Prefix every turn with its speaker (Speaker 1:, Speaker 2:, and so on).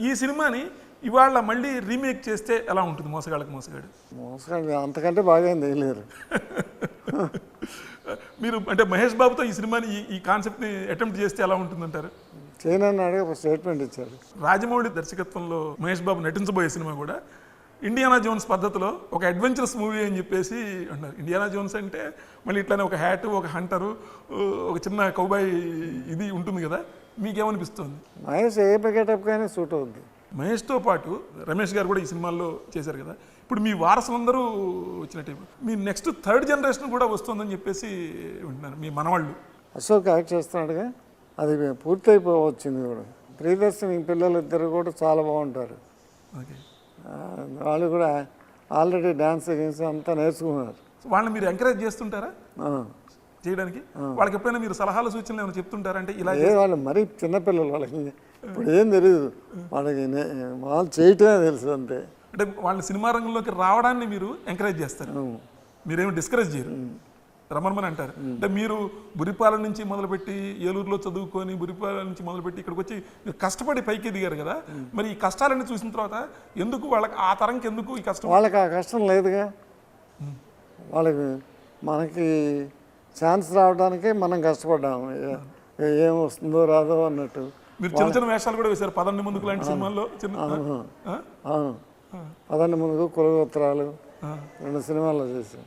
Speaker 1: ఈ సినిమాని ఇవాళ మళ్ళీ రీమేక్ చేస్తే ఎలా ఉంటుంది మోసగాళ్ళకి మోసగాడు?
Speaker 2: మోసగాడు అంతకంటే బాగా ఏం తెలియరు.
Speaker 1: మీరు అంటే మహేష్ బాబుతో ఈ సినిమాని ఈ కాన్సెప్ట్ని అటెంప్ట్ చేస్తే ఎలా ఉంటుందంటారు?
Speaker 2: చేయనన్నాడు, ఒక స్టేట్మెంట్ ఇచ్చారు.
Speaker 1: రాజమౌళి దర్శకత్వంలో మహేష్ బాబు నటించబోయే సినిమా కూడా ఇండియానా జోన్స్ పద్ధతిలో ఒక అడ్వెంచరస్ మూవీ అని చెప్పేసి అంటారు. ఇండియానా జోన్స్ అంటే మళ్ళీ ఇట్లానే ఒక హ్యాటు, ఒక హంటరు, ఒక చిన్న కౌబాయ్ ఇది ఉంటుంది కదా, మీకేమనిపిస్తుంది?
Speaker 2: మహేష్ ఏ గెటప్ కానీ సూట్ అవుద్ది.
Speaker 1: మహేష్తో పాటు రమేష్ గారు కూడా ఈ సినిమాల్లో చేశారు కదా. ఇప్పుడు మీ వారసులందరూ వచ్చినట్టే, మీ నెక్స్ట్ థర్డ్ జనరేషన్ కూడా వస్తుందని చెప్పేసి వింటున్నాను. మీ మనవాళ్ళు
Speaker 2: అశోక్ యాక్ట్ చేస్తున్నాడుగా, అది పూర్తయిపోవచ్చింది కూడా. ప్రియదర్శిని పిల్లలు ఇద్దరు కూడా చాలా బాగుంటారు.
Speaker 1: ఓకే,
Speaker 2: వాళ్ళు కూడా ఆల్రెడీ డ్యాన్స్ గేమ్స్ అంతా నేర్చుకున్నారు.
Speaker 1: వాళ్ళని మీరు ఎంకరేజ్ చేస్తుంటారా చేయడానికి? వాళ్ళకి ఎప్పుడైనా మీరు సలహాలు సూచనలు ఏమైనా చెప్తుంటారా? అంటే ఇలా
Speaker 2: వాళ్ళు మరీ చిన్నపిల్లలు, వాళ్ళకి ఇప్పుడు ఏం తెలియదు, వాళ్ళకి వాళ్ళు చేయటమే తెలుసు అంతే.
Speaker 1: అంటే వాళ్ళని సినిమా రంగంలోకి రావడాన్ని మీరు ఎంకరేజ్ చేస్తారు, మీరేమి డిస్కరేజ్ చేయరు, రమ్మని అంటారు. అంటే మీరు బురిపాల నుంచి మొదలుపెట్టి ఏలూరులో చదువుకొని బురిపాల నుంచి మొదలుపెట్టి ఇక్కడికి వచ్చి మీరు కష్టపడి పైకి ఎదిగారు కదా, మరి ఈ కష్టాలన్నీ చూసిన తర్వాత ఎందుకు వాళ్ళకి ఆ తరంకి ఎందుకు ఈ కష్టం?
Speaker 2: వాళ్ళకి ఆ కష్టం లేదుగా. వాళ్ళకి మనకి ఛాన్స్ రావడానికే మనం కష్టపడ్డాము, ఏం వస్తుందో రాదో అన్నట్టు.
Speaker 1: మీరు చిన్న చిన్న వేషాలు కూడా వేశారు 11 ముందుకు లాంటి సినిమాల్లో.
Speaker 2: అవును, 11 ముందుకు కులగోత్రాలు 2 సినిమాల్లో చేశాం.